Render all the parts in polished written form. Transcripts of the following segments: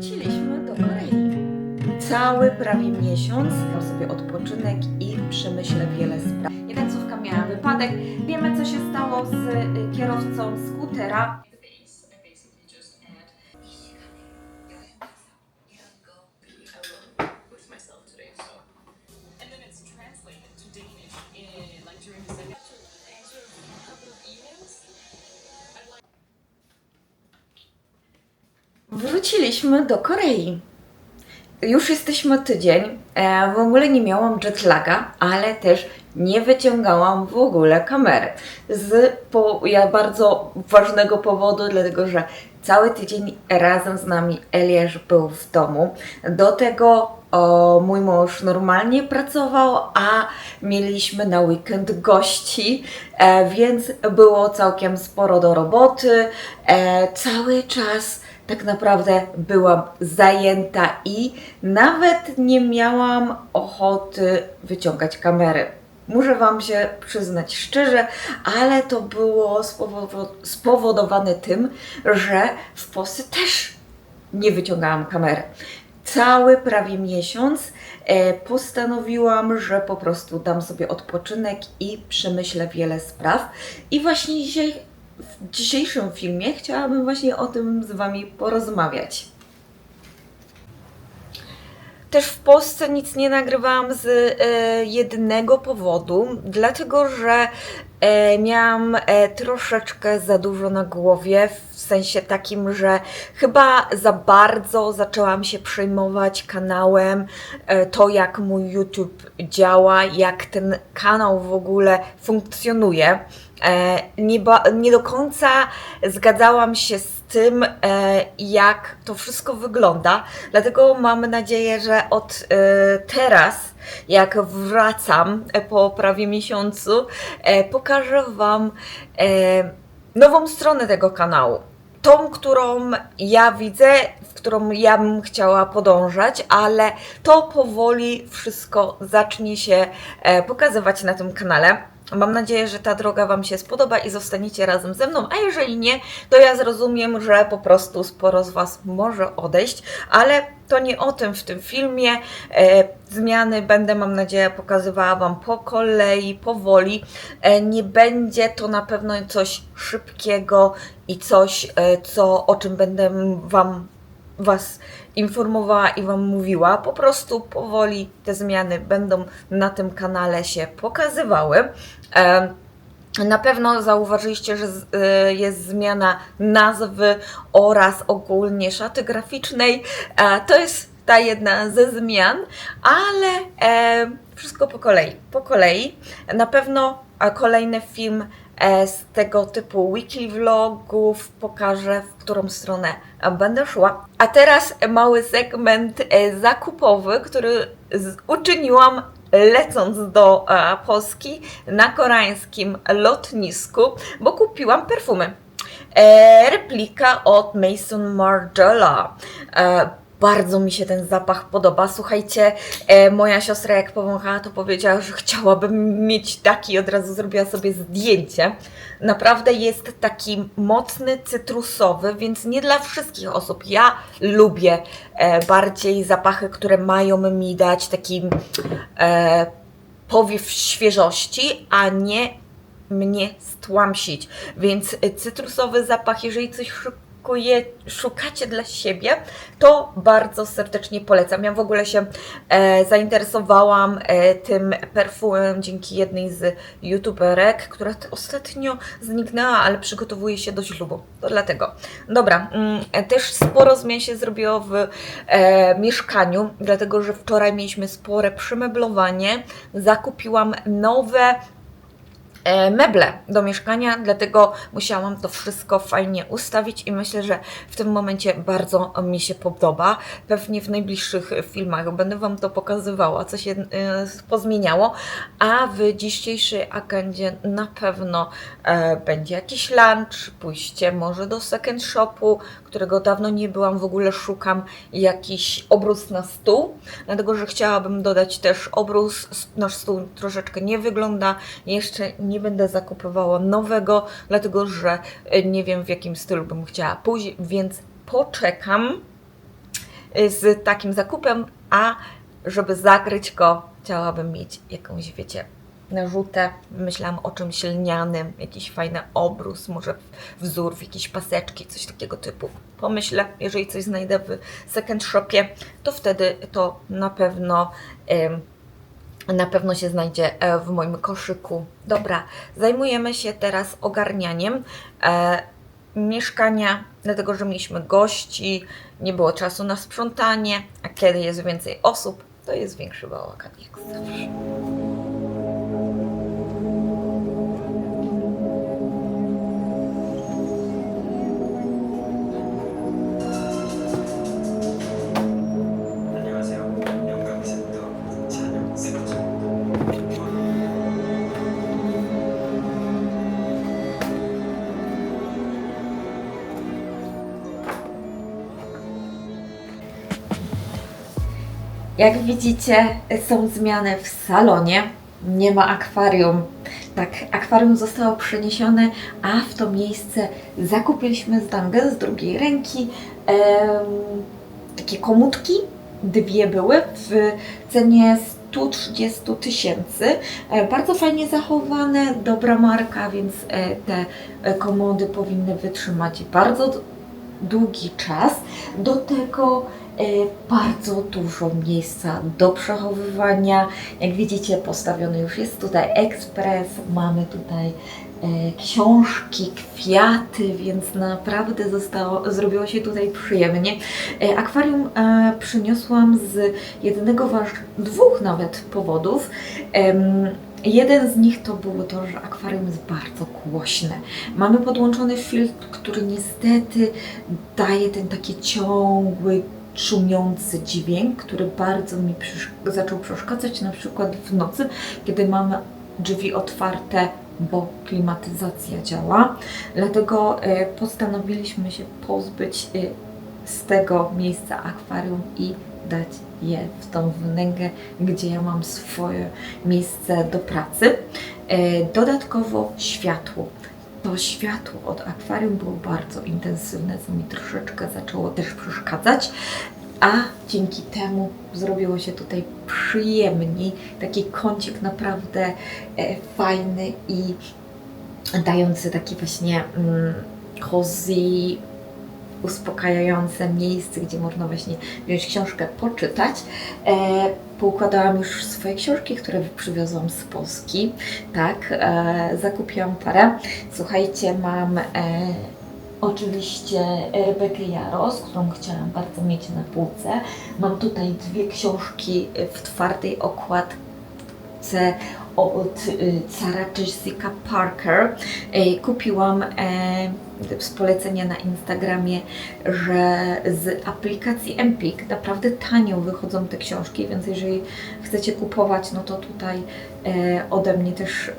Wróciliśmy do Korei. Cały prawie miesiąc miał sobie odpoczynek i przemyślę wiele spraw. Jedna córka miała wypadek. Wiemy, co się stało z kierowcą skutera. Wróciliśmy do Korei. Już jesteśmy tydzień. W ogóle nie miałam jetlaga, ale też nie wyciągałam w ogóle kamery. Ja bardzo ważnego powodu, dlatego że cały tydzień razem z nami Eliasz był w domu. Do tego mój mąż normalnie pracował, a mieliśmy na weekend gości, więc było całkiem sporo do roboty. Cały czas tak naprawdę byłam zajęta i nawet nie miałam ochoty wyciągać kamery. Muszę Wam się przyznać szczerze, ale to było spowodowane tym, że w Polsce też nie wyciągałam kamery. Cały prawie miesiąc postanowiłam, że po prostu dam sobie odpoczynek i przemyślę wiele spraw. I właśnie w dzisiejszym filmie chciałabym właśnie o tym z Wami porozmawiać. Też w Polsce nic nie nagrywałam z jednego powodu, dlatego że miałam troszeczkę za dużo na głowie, w sensie takim, że chyba za bardzo zaczęłam się przejmować kanałem, to jak mój YouTube działa, jak ten kanał w ogóle funkcjonuje. Nie do końca zgadzałam się z tym, jak to wszystko wygląda, dlatego mam nadzieję, że od teraz, jak wracam po prawie miesiącu, pokażę Wam nową stronę tego kanału. Tą, którą ja widzę, w którą ja bym chciała podążać, ale to powoli wszystko zacznie się pokazywać na tym kanale. Mam nadzieję, że ta droga Wam się spodoba i zostaniecie razem ze mną, a jeżeli nie, to ja zrozumiem, że po prostu sporo z Was może odejść, ale to nie o tym w tym filmie. Zmiany będę, mam nadzieję, pokazywała Wam po kolei, powoli. Nie będzie to na pewno coś szybkiego i coś, o czym będę Was informowała i Wam mówiła. Po prostu powoli te zmiany będą na tym kanale się pokazywały. Na pewno zauważyliście, że jest zmiana nazwy oraz ogólnie szaty graficznej. To jest ta jedna ze zmian, ale wszystko po kolei. Po kolei. Na pewno kolejny film z tego typu weekly vlogów pokażę, w którą stronę będę szła. A teraz mały segment zakupowy, który uczyniłam lecąc do Polski na koreańskim lotnisku, bo kupiłam perfumy. Replika od Maison Margiela. Bardzo mi się ten zapach podoba. Słuchajcie, moja siostra jak powąchała, to powiedziała, że chciałabym mieć taki, od razu zrobiła sobie zdjęcie. Naprawdę jest taki mocny, cytrusowy, więc nie dla wszystkich osób. Ja lubię bardziej zapachy, które mają mi dać taki powiew świeżości, a nie mnie stłamsić. Więc cytrusowy zapach, jeżeli coś szukacie dla siebie, to bardzo serdecznie polecam. Ja w ogóle się zainteresowałam tym perfumem dzięki jednej z youtuberek, która ostatnio zniknęła, ale przygotowuje się do ślubu. To dlatego. Dobra, też sporo zmian się zrobiło w mieszkaniu, dlatego że wczoraj mieliśmy spore przemeblowanie. Zakupiłam nowe meble do mieszkania, dlatego musiałam to wszystko fajnie ustawić i myślę, że w tym momencie bardzo mi się podoba. Pewnie w najbliższych filmach będę Wam to pokazywała, co się pozmieniało, a w dzisiejszej agendzie na pewno będzie jakiś lunch, pójście może do second shopu, którego dawno nie byłam, w ogóle szukam jakiś obrus na stół, dlatego że chciałabym dodać też obrus. Nasz stół troszeczkę nie wygląda, jeszcze nie będę zakupowała nowego, dlatego że nie wiem, w jakim stylu bym chciała pójść, więc poczekam. z takim zakupem, a żeby zakryć go, chciałabym mieć jakąś, wiecie, narzutę. Myślałam o czymś lnianym, jakiś fajny obrus, może wzór w jakieś paseczki, coś takiego typu. Pomyślę, jeżeli coś znajdę w second shopie, to wtedy to na pewno się znajdzie w moim koszyku. Dobra, zajmujemy się teraz ogarnianiem mieszkania, dlatego że mieliśmy gości, nie było czasu na sprzątanie, a kiedy jest więcej osób, to jest większy bałagan jak zawsze. 안녕하세요. 영감센터 찬영센터입니다. Jak widzicie, są zmiany w salonie. Nie ma akwarium. Tak, akwarium zostało przeniesione, a w to miejsce zakupiliśmy z Dange z drugiej ręki takie komódki. Dwie były w cenie 130 000. Bardzo fajnie zachowane, dobra marka, więc te komody powinny wytrzymać bardzo długi czas. Do tego bardzo dużo miejsca do przechowywania. Jak widzicie, postawiony już jest tutaj ekspres, mamy tutaj książki, kwiaty, więc naprawdę zrobiło się tutaj przyjemnie. Akwarium przyniosłam z dwóch nawet powodów. Jeden z nich to było to, że akwarium jest bardzo głośne. Mamy podłączony filtr, który niestety daje ten taki ciągły, szumiący dźwięk, który bardzo mi zaczął przeszkadzać, na przykład w nocy, kiedy mamy drzwi otwarte, bo klimatyzacja działa. Dlatego postanowiliśmy się pozbyć z tego miejsca akwarium i dać je w tą wnękę, gdzie ja mam swoje miejsce do pracy. Dodatkowo światło. To światło od akwarium było bardzo intensywne, co mi troszeczkę zaczęło też przeszkadzać, a dzięki temu zrobiło się tutaj przyjemniej. Taki kącik naprawdę fajny i dający taki właśnie cozy, uspokajające miejsce, gdzie można właśnie wziąć książkę, poczytać. Poukładałam już swoje książki, które przywiozłam z Polski. Tak, zakupiłam parę. Słuchajcie, mam oczywiście Rebekę Jaros, którą chciałam bardzo mieć na półce. Mam tutaj dwie książki w twardej okładce od Sarah Jessica Parker. Kupiłam z polecenia na Instagramie, że z aplikacji Empik naprawdę tanio wychodzą te książki, więc jeżeli chcecie kupować, no to tutaj ode mnie też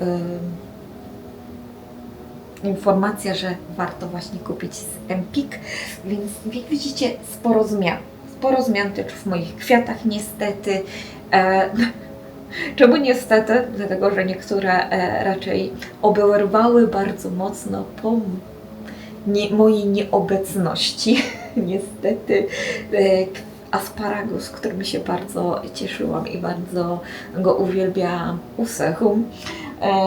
informacja, że warto właśnie kupić z Empik. Więc jak widzicie, sporo zmian. Sporo zmian też w moich kwiatach niestety. Czemu niestety? Dlatego, że niektóre raczej oberwały bardzo mocno po mojej nieobecności. Niestety asparagus, którym się bardzo cieszyłam i bardzo go uwielbiałam, usechł.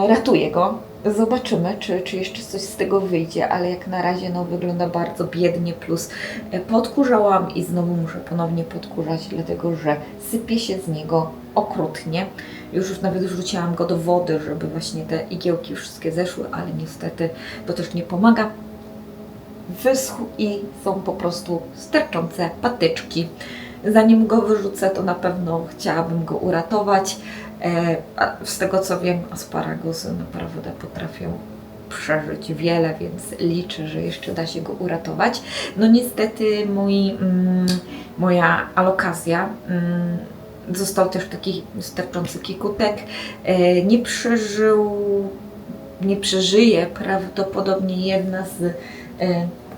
Ratuję go. Zobaczymy, czy jeszcze coś z tego wyjdzie, ale jak na razie no, wygląda bardzo biednie, plus podkurzałam i znowu muszę ponownie podkurzać, dlatego że sypie się z niego okrutnie. Już nawet wrzuciłam go do wody, żeby właśnie te igiełki wszystkie zeszły, ale niestety to też nie pomaga. Wyschł i są po prostu sterczące patyczki. Zanim go wyrzucę, to na pewno chciałabym go uratować. Z tego co wiem, asparagusy naprawdę potrafią przeżyć wiele, więc liczę, że jeszcze da się go uratować. No niestety moja alokazja został też taki sterczący kikutek. Nie przeżyje prawdopodobnie jedna z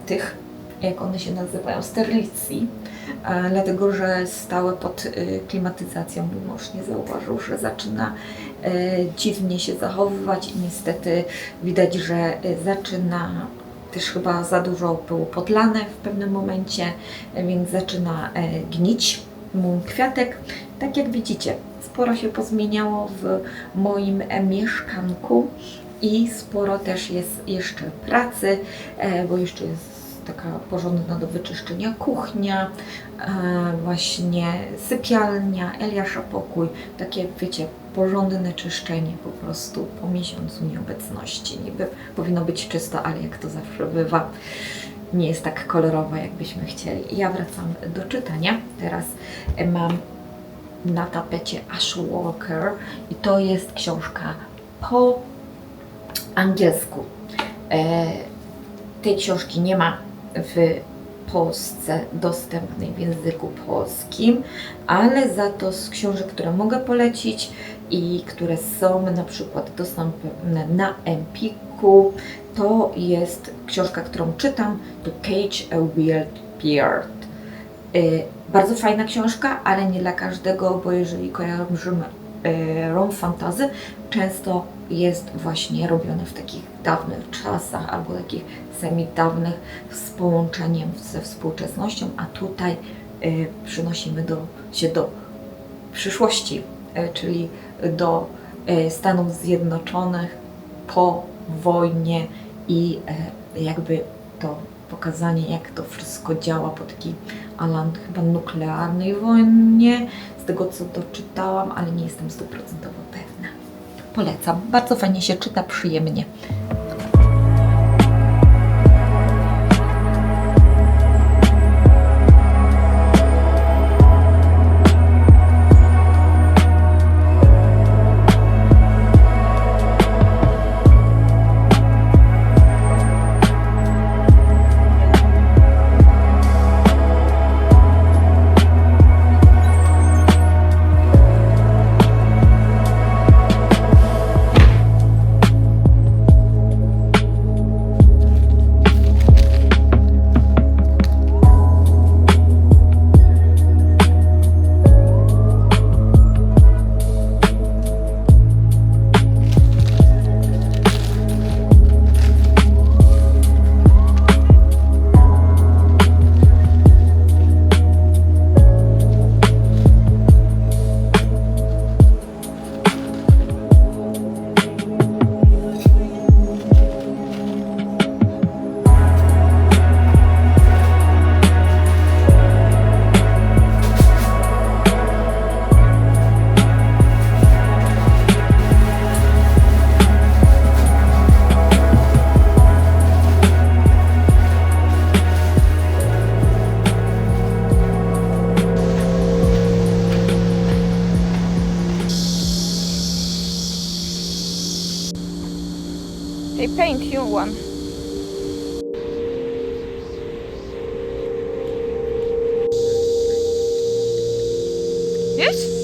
tych, jak one się nazywają, sterlicji. Dlatego, że stały pod klimatyzacją. Mój mąż nie zauważył, że zaczyna dziwnie się zachowywać i niestety widać, że zaczyna też chyba za dużo było podlane w pewnym momencie, więc zaczyna gnić mój kwiatek. Tak jak widzicie, sporo się pozmieniało w moim mieszkanku i sporo też jest jeszcze pracy, bo jeszcze jest taka porządna do wyczyszczenia kuchnia, właśnie sypialnia, Eliasza pokój, takie wiecie, porządne czyszczenie po prostu po miesiącu nieobecności. Niby powinno być czysto, ale jak to zawsze bywa, nie jest tak kolorowo, jakbyśmy chcieli. Ja wracam do czytania. Teraz mam na tapecie Ash Walker i to jest książka po angielsku. Tej książki nie ma w Polsce dostępnej w języku polskim, ale za to z książek, które mogę polecić i które są na przykład dostępne na Empiku, to jest książka, którą czytam, To Cage a Weird Beard. Bardzo fajna książka, ale nie dla każdego, bo jeżeli kojarzymy rom fantasy, często jest właśnie robione w takich dawnych czasach albo takich semi-dawnych z połączeniem ze współczesnością, a tutaj przynosimy się do przyszłości, czyli do Stanów Zjednoczonych po wojnie i jakby to pokazanie, jak to wszystko działa po takiej Alan chyba nuklearnej wojnie, z tego co doczytałam, ale nie jestem 100% pewna. Polecam, bardzo fajnie się czyta, przyjemnie. They paint you one. Yes?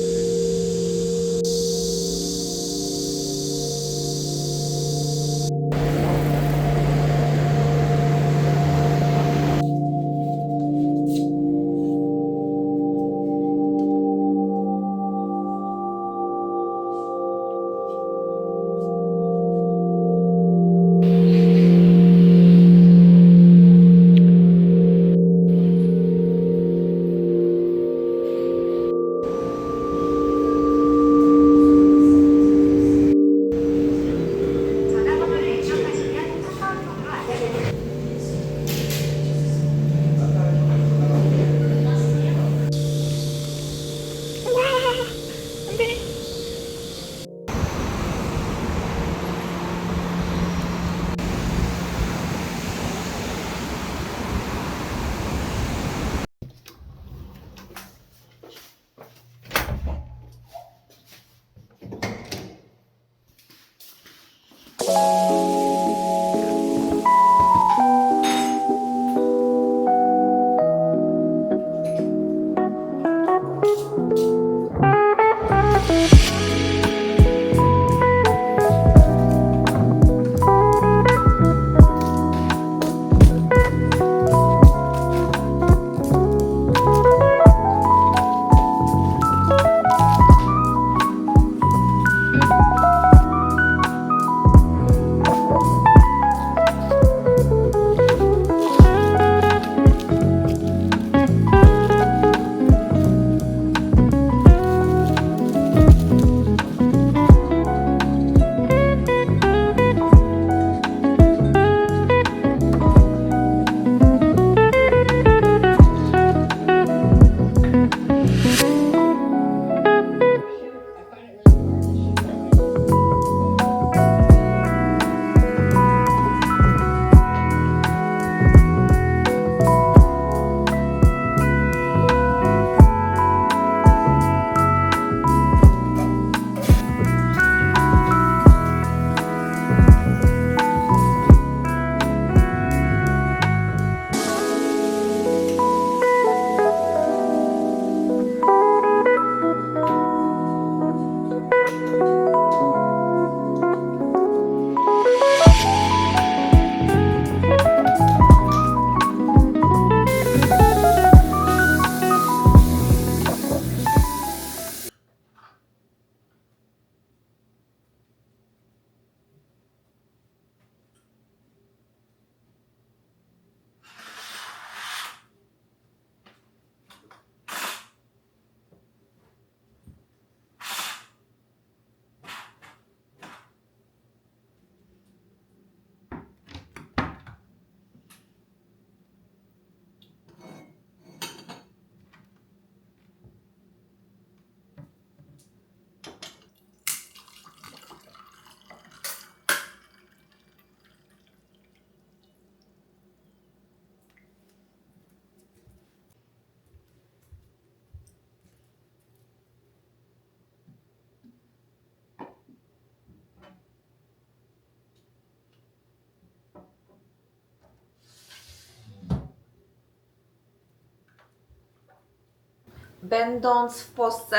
będąc w Polsce,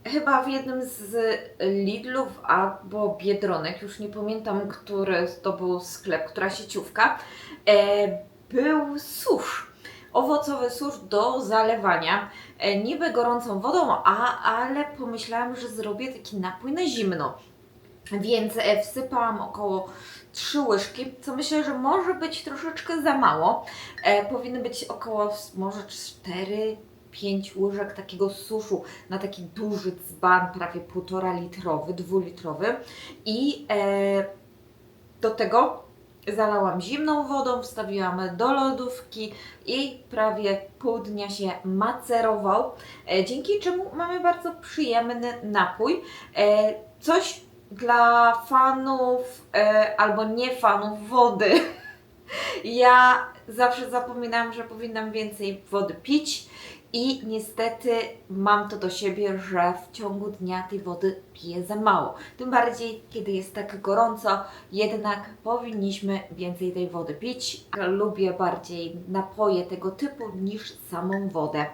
chyba w jednym z Lidlów albo Biedronek, już nie pamiętam, który to był sklep, która sieciówka, był susz. Owocowy susz do zalewania, niby gorącą wodą, ale pomyślałam, że zrobię taki napój na zimno. Więc wsypałam około 3 łyżki, co myślę, że może być troszeczkę za mało. Powinny być około może 4-5 łyżek takiego suszu na taki duży dzban, prawie 1,5 litrowy, 2-litrowy. I do tego zalałam zimną wodą, wstawiłam do lodówki i prawie pół dnia się macerował, dzięki czemu mamy bardzo przyjemny napój. Coś dla fanów albo nie fanów wody. Ja zawsze zapominam, że powinnam więcej wody pić i niestety mam to do siebie, że w ciągu dnia tej wody piję za mało. Tym bardziej, kiedy jest tak gorąco, jednak powinniśmy więcej tej wody pić. Lubię bardziej napoje tego typu niż samą wodę.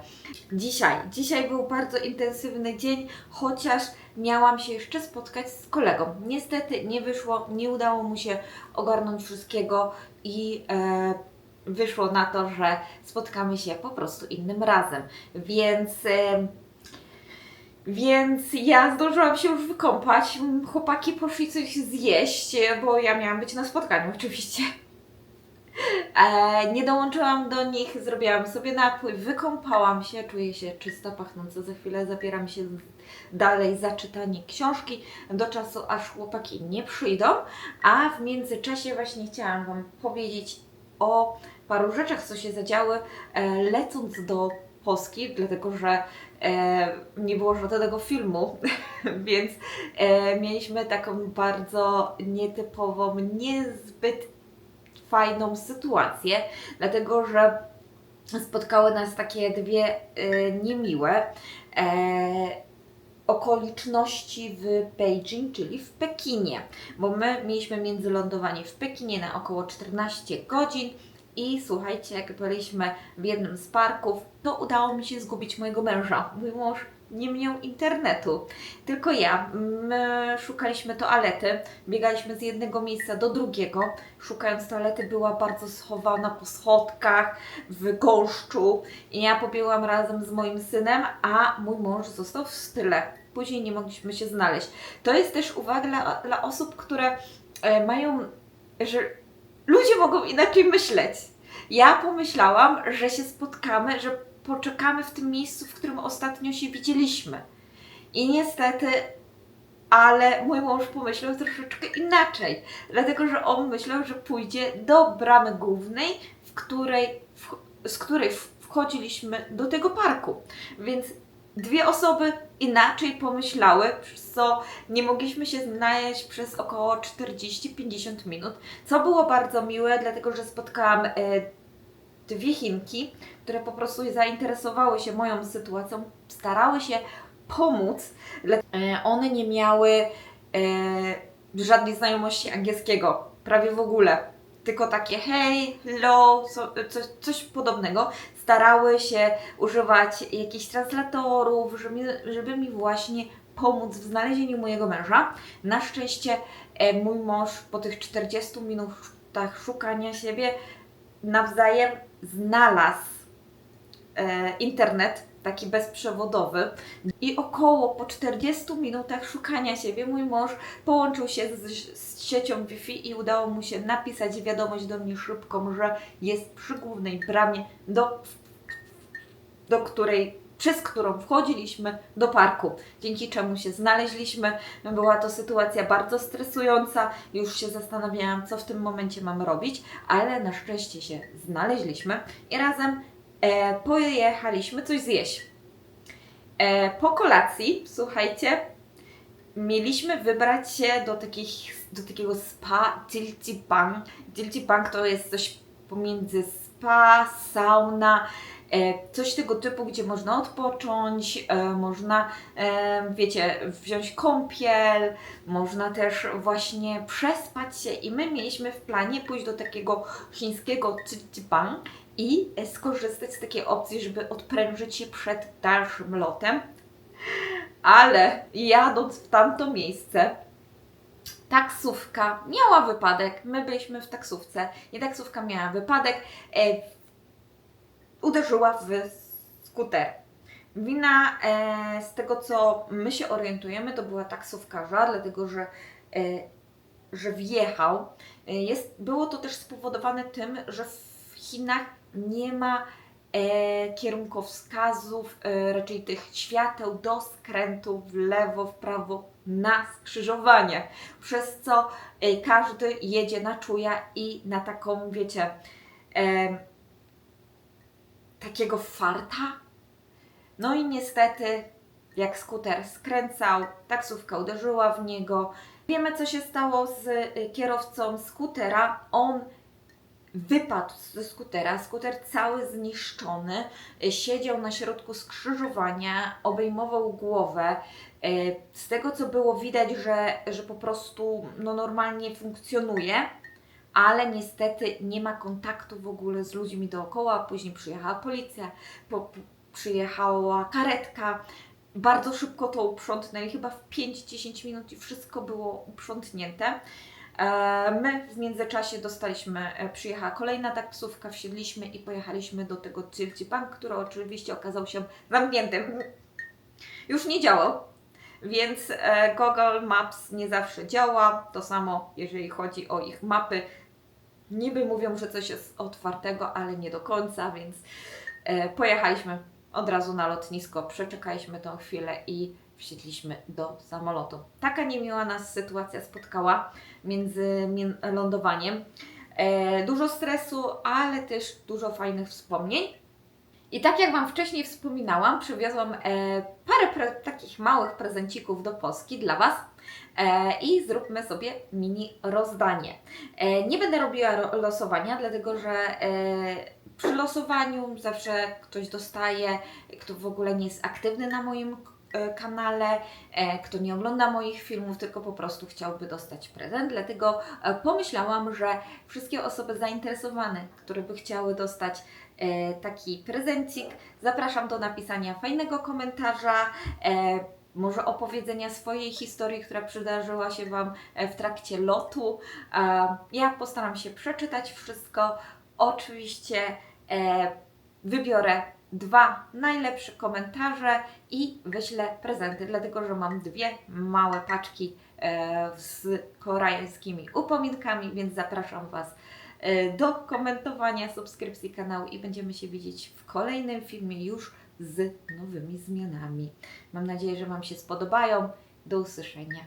Dzisiaj był bardzo intensywny dzień, chociaż miałam się jeszcze spotkać z kolegą. Niestety nie wyszło, nie udało mu się ogarnąć wszystkiego i wyszło na to, że spotkamy się po prostu innym razem. Więc ja zdążyłam się już wykąpać. Chłopaki poszli coś zjeść, bo ja miałam być na spotkaniu oczywiście. Nie dołączyłam do nich, zrobiłam sobie napój, wykąpałam się, czuję się czysta, pachnąca. Za chwilę zabieram się dalej za czytanie książki do czasu, aż chłopaki nie przyjdą. A w międzyczasie właśnie chciałam Wam powiedzieć o paru rzeczach, co się zadziały lecąc do Polski, dlatego że nie było żadnego filmu, więc mieliśmy taką bardzo nietypową, niezbyt fajną sytuację, dlatego że spotkały nas takie dwie niemiłe okoliczności w Beijing, czyli w Pekinie, bo my mieliśmy międzylądowanie w Pekinie na około 14 godzin i słuchajcie, jak byliśmy w jednym z parków, to udało mi się zgubić mojego męża. Mój mąż nie miał internetu, tylko ja. My szukaliśmy toalety, biegaliśmy z jednego miejsca do drugiego. Szukając toalety, była bardzo schowana po schodkach, w gąszczu i ja pobiegłam razem z moim synem, a mój mąż został w tyle. Później nie mogliśmy się znaleźć. To jest też uwaga dla osób, które mają, że ludzie mogą inaczej myśleć. Ja pomyślałam, że się spotkamy, że poczekamy w tym miejscu, w którym ostatnio się widzieliśmy. I niestety, ale mój mąż pomyślał troszeczkę inaczej, dlatego że on myślał, że pójdzie do bramy głównej, z której wchodziliśmy do tego parku. Więc dwie osoby inaczej pomyślały, przez co nie mogliśmy się znaleźć przez około 40-50 minut, co było bardzo miłe, dlatego że spotkałam dwie Chinki, które po prostu zainteresowały się moją sytuacją, starały się pomóc. One nie miały żadnej znajomości angielskiego, prawie w ogóle. Tylko takie hej, hello, coś podobnego. Starały się używać jakichś translatorów, żeby mi właśnie pomóc w znalezieniu mojego męża. Na szczęście mój mąż po tych 40 minutach szukania siebie nawzajem znalazł internet, taki bezprzewodowy i około po 40 minutach szukania siebie mój mąż połączył się z siecią Wi-Fi i udało mu się napisać wiadomość do mnie szybką, że jest przy głównej bramie, przez którą wchodziliśmy do parku, dzięki czemu się znaleźliśmy. Była to sytuacja bardzo stresująca, już się zastanawiałam, co w tym momencie mam robić, ale na szczęście się znaleźliśmy i razem pojechaliśmy coś zjeść. Po kolacji, słuchajcie, mieliśmy wybrać się do takiego spa Jiltibang. Jiltibang to jest coś pomiędzy spa, sauna, coś tego typu, gdzie można odpocząć, można, wiecie, wziąć kąpiel, można też właśnie przespać się i my mieliśmy w planie pójść do takiego chińskiego Jiltibang i skorzystać z takiej opcji, żeby odprężyć się przed dalszym lotem. Ale jadąc w tamto miejsce, taksówka miała wypadek. My byliśmy w taksówce i taksówka miała wypadek. Uderzyła w skuter. Wina, z tego co my się orientujemy, to była taksówkarza, dlatego że wjechał. Było to też spowodowane tym, że w Chinach nie ma kierunkowskazów, raczej tych świateł do skrętu w lewo, w prawo na skrzyżowaniach, przez co każdy jedzie na czuja i na taką, wiecie, takiego farta. No i niestety, jak skuter skręcał, taksówka uderzyła w niego. Wiemy, co się stało z kierowcą skutera. On wypadł ze skutera, skuter cały zniszczony, siedział na środku skrzyżowania, obejmował głowę. Z tego, co było widać, że po prostu normalnie funkcjonuje, ale niestety nie ma kontaktu w ogóle z ludźmi dookoła. Później przyjechała policja, przyjechała karetka. Bardzo szybko to uprzątnęli, chyba w 5-10 minut i wszystko było uprzątnięte. My w międzyczasie przyjechała kolejna taksówka, wsiedliśmy i pojechaliśmy do tego Chilchi Bank, który oczywiście okazał się zamknięty. Już nie działał, więc Google Maps nie zawsze działa. To samo jeżeli chodzi o ich mapy. Niby mówią, że coś jest otwartego, ale nie do końca, więc pojechaliśmy od razu na lotnisko, przeczekaliśmy tą chwilę i wsiedliśmy do samolotu. Taka niemiła nas sytuacja spotkała między lądowaniem. Dużo stresu, ale też dużo fajnych wspomnień. I tak jak Wam wcześniej wspominałam, przywiozłam parę takich małych prezencików do Polski dla Was i zróbmy sobie mini rozdanie. Nie będę robiła losowania, dlatego że przy losowaniu zawsze ktoś dostaje, kto w ogóle nie jest aktywny na moim kanale, kto nie ogląda moich filmów, tylko po prostu chciałby dostać prezent. Dlatego pomyślałam, że wszystkie osoby zainteresowane, które by chciały dostać taki prezencik, zapraszam do napisania fajnego komentarza, może opowiedzenia swojej historii, która przydarzyła się Wam w trakcie lotu. Ja postaram się przeczytać wszystko. Oczywiście wybiorę 2 najlepsze komentarze i wyślę prezenty, dlatego że mam 2 małe paczki z koreańskimi upominkami, więc zapraszam Was do komentowania, subskrypcji kanału i będziemy się widzieć w kolejnym filmie już z nowymi zmianami. Mam nadzieję, że Wam się spodobają. Do usłyszenia.